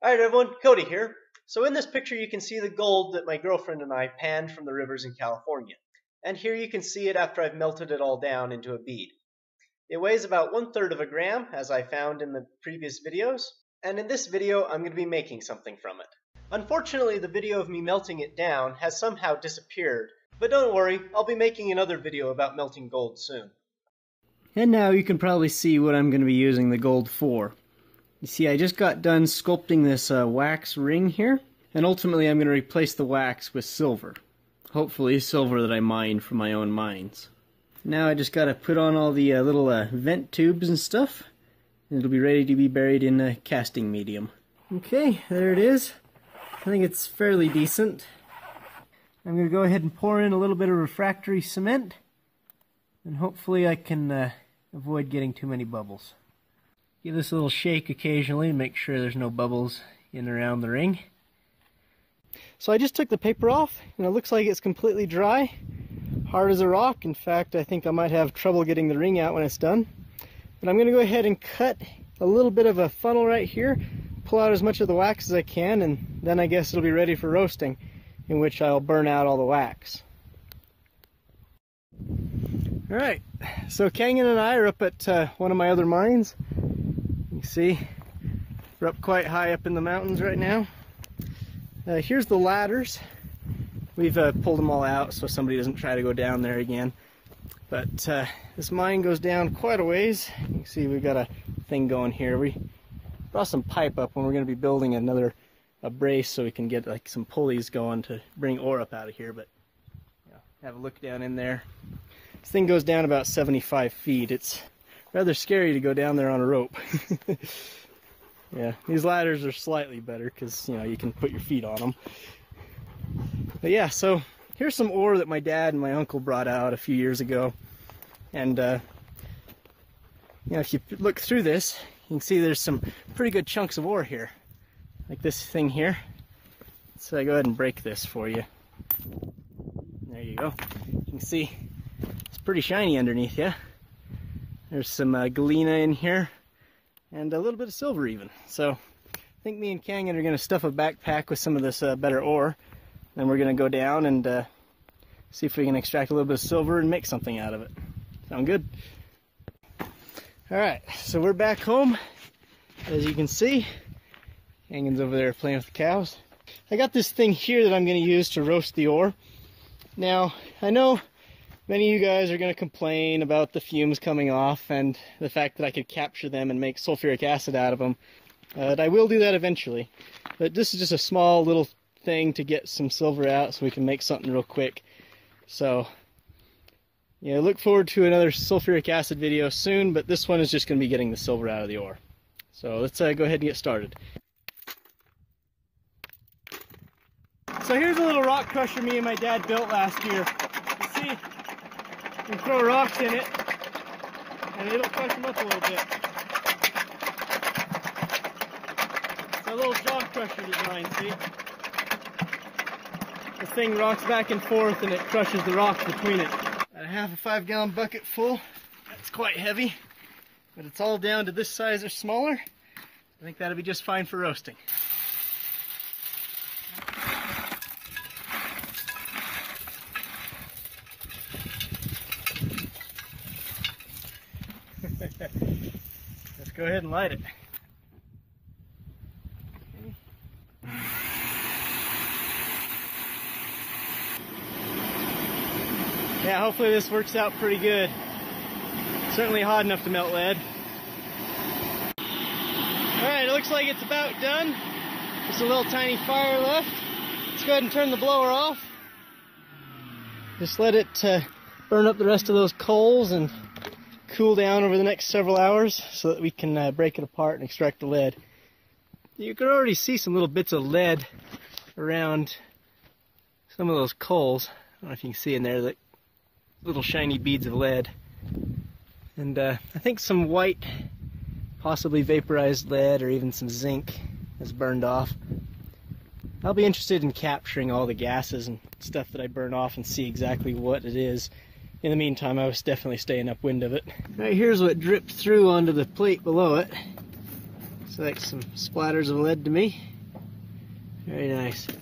Alright everyone, Cody here. So in this picture you can see the gold that my girlfriend and I panned from the rivers in California. And here you can see it after I've melted it all down into a bead. It weighs about 1/3 of a gram, as I found in the previous videos. And in this video I'm going to be making something from it. Unfortunately, the video of me melting it down has somehow disappeared. But don't worry, I'll be making another video about melting gold soon. And now you can probably see what I'm going to be using the gold for. You see, I just got done sculpting this wax ring here, and ultimately I'm going to replace the wax with silver. Hopefully silver that I mined from my own mines. Now I just got to put on all the little vent tubes and stuff, and it'll be ready to be buried in a casting medium. Okay, there it is. I think it's fairly decent. I'm going to go ahead and pour in a little bit of refractory cement, and hopefully I can avoid getting too many bubbles. Give this a little shake occasionally to make sure there's no bubbles in and around the ring. So I just took the paper off, and it looks like it's completely dry, hard as a rock. In fact, I think I might have trouble getting the ring out when it's done. But I'm going to go ahead and cut a little bit of a funnel right here, pull out as much of the wax as I can, and then I guess it'll be ready for roasting, in which I'll burn out all the wax. Alright, so Kangen and I are up at one of my other mines. You can see we're up quite high up in the mountains right now. Here's the ladders. We've pulled them all out so somebody doesn't try to go down there again. But this mine goes down quite a ways. You can see we've got a thing going here. We brought some pipe up when we're going to be building a brace so we can get like some pulleys going to bring ore up out of here. But yeah, have a look down in there. This thing goes down about 75 feet. It's rather scary to go down there on a rope. Yeah, these ladders are slightly better because, you know, you can put your feet on them. But yeah, so here's some ore that my dad and my uncle brought out a few years ago. And, you know, if you look through this, you can see there's some pretty good chunks of ore here. Like this thing here. So I go ahead and break this for you. There you go. You can see it's pretty shiny underneath, yeah? There's some galena in here, and a little bit of silver even. So I think me and Kangen are going to stuff a backpack with some of this better ore. Then we're going to go down and see if we can extract a little bit of silver and make something out of it. Sound good? Alright, so we're back home. As you can see, Kangen's over there playing with the cows. I got this thing here that I'm going to use to roast the ore. Now, I know many of you guys are going to complain about the fumes coming off and the fact that I could capture them and make sulfuric acid out of them. I will do that eventually. But this is just a small little thing to get some silver out so we can make something real quick. So, yeah, look forward to another sulfuric acid video soon, but this one is just going to be getting the silver out of the ore. So let's go ahead and get started. So here's a little rock crusher me and my dad built last year. You see, you can throw rocks in it, and it'll crush them up a little bit. It's a little jaw crusher design, see? This thing rocks back and forth and it crushes the rocks between it. Got a half a 5-gallon bucket full. That's quite heavy, but it's all down to this size or smaller. I think that'll be just fine for roasting. Let's go ahead and light it. Yeah, hopefully this works out pretty good. Certainly hot enough to melt lead. Alright, it looks like it's about done. Just a little tiny fire left. Let's go ahead and turn the blower off. Just let it burn up the rest of those coals and cool down over the next several hours so that we can break it apart and extract the lead. You can already see some little bits of lead around some of those coals. I don't know if you can see in there, like little shiny beads of lead. And I think some white, possibly vaporized lead or even some zinc has burned off. I'll be interested in capturing all the gases and stuff that I burn off and see exactly what it is. In the meantime, I was definitely staying upwind of it. Right, here's what dripped through onto the plate below it. So that's some splatters of lead to me. Very nice. So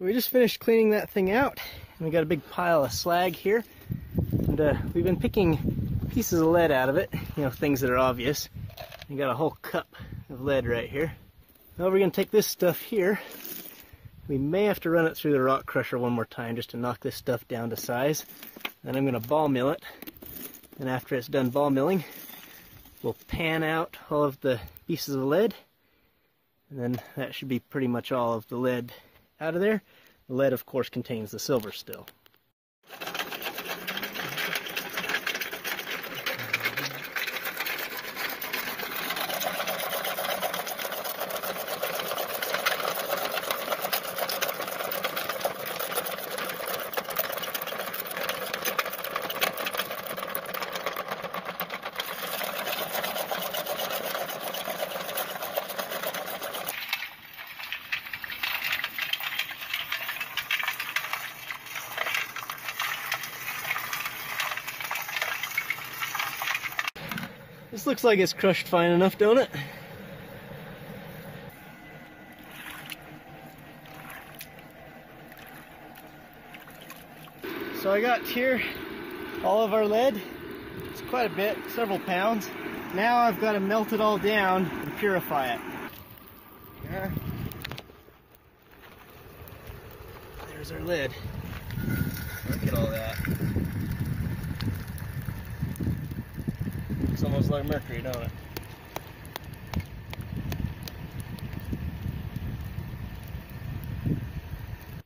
we just finished cleaning that thing out, and we got a big pile of slag here. And we've been picking pieces of lead out of it, you know, things that are obvious. We got a whole cup of lead right here. Now we're going to take this stuff here. We may have to run it through the rock crusher one more time just to knock this stuff down to size. Then I'm going to ball mill it. And after it's done ball milling, we'll pan out all of the pieces of lead. And then that should be pretty much all of the lead out of there. The lead, of course, contains the silver still. This looks like it's crushed fine enough, don't it? So I got here all of our lead. It's quite a bit, several pounds. Now I've got to melt it all down and purify it. Yeah. There's our lead. Look at all that. It's almost like mercury, don't it?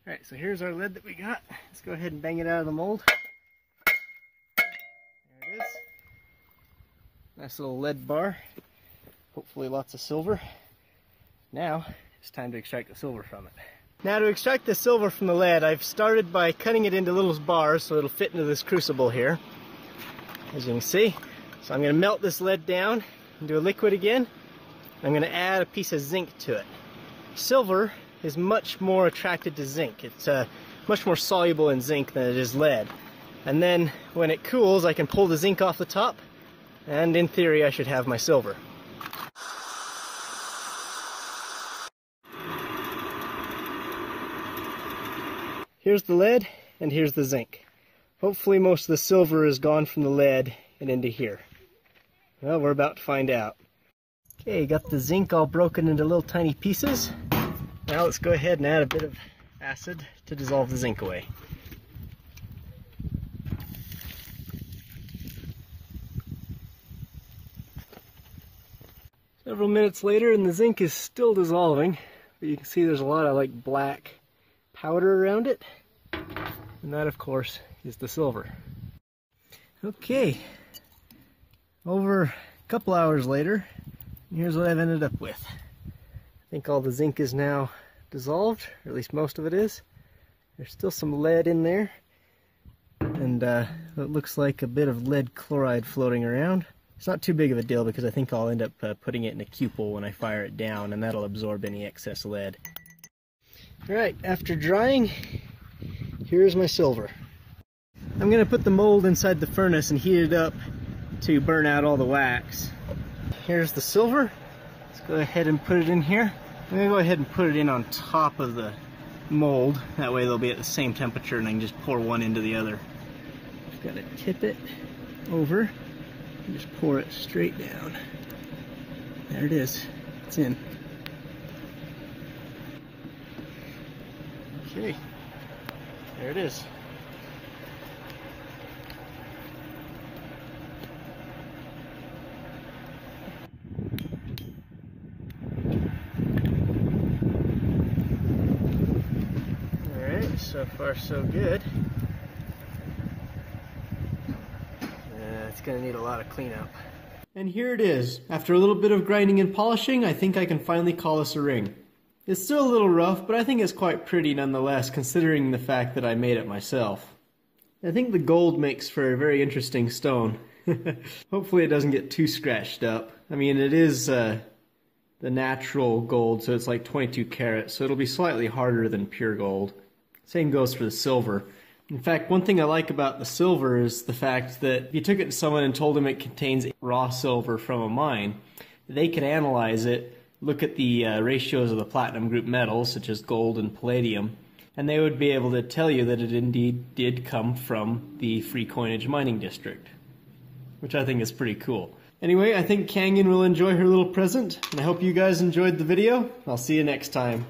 Alright, so here's our lead that we got. Let's go ahead and bang it out of the mold. There it is. Nice little lead bar. Hopefully lots of silver. Now, it's time to extract the silver from it. Now to extract the silver from the lead, I've started by cutting it into little bars so it'll fit into this crucible here, as you can see. So I'm going to melt this lead down into a liquid again. I'm going to add a piece of zinc to it. Silver is much more attracted to zinc. It's much more soluble in zinc than it is lead. And then when it cools, I can pull the zinc off the top, and in theory I should have my silver. Here's the lead, and here's the zinc. Hopefully most of the silver is gone from the lead and into here. Well, we're about to find out. Okay, got the zinc all broken into little tiny pieces. Now let's go ahead and add a bit of acid to dissolve the zinc away. Several minutes later and the zinc is still dissolving, but you can see there's a lot of like black powder around it. And that, of course, is the silver. Okay, over a couple hours later, here's what I've ended up with. I think all the zinc is now dissolved, or at least most of it is. There's still some lead in there, and it looks like a bit of lead chloride floating around. It's not too big of a deal because I think I'll end up putting it in a cupel when I fire it down, and that'll absorb any excess lead. Alright, after drying, here's my silver. I'm going to put the mold inside the furnace and heat it up to burn out all the wax. Here's the silver. Let's go ahead and put it in here. I'm going to go ahead and put it in on top of the mold. That way they'll be at the same temperature and I can just pour one into the other. I've got to tip it over and just pour it straight down. There it is. It's in. Okay. There it is. So far so good. It's going to need a lot of cleanup. And here it is. After a little bit of grinding and polishing, I think I can finally call this a ring. It's still a little rough, but I think it's quite pretty nonetheless, considering the fact that I made it myself. I think the gold makes for a very interesting stone. Hopefully it doesn't get too scratched up. I mean, it is the natural gold, so it's like 22 carats, so it'll be slightly harder than pure gold. Same goes for the silver. In fact, one thing I like about the silver is the fact that if you took it to someone and told them it contains raw silver from a mine, they could analyze it look at the ratios of the platinum group metals, such as gold and palladium, and they would be able to tell you that it indeed did come from the free coinage mining district, which I think is pretty cool. Anyway, I think Kangen will enjoy her little present, and I hope you guys enjoyed the video. I'll see you next time.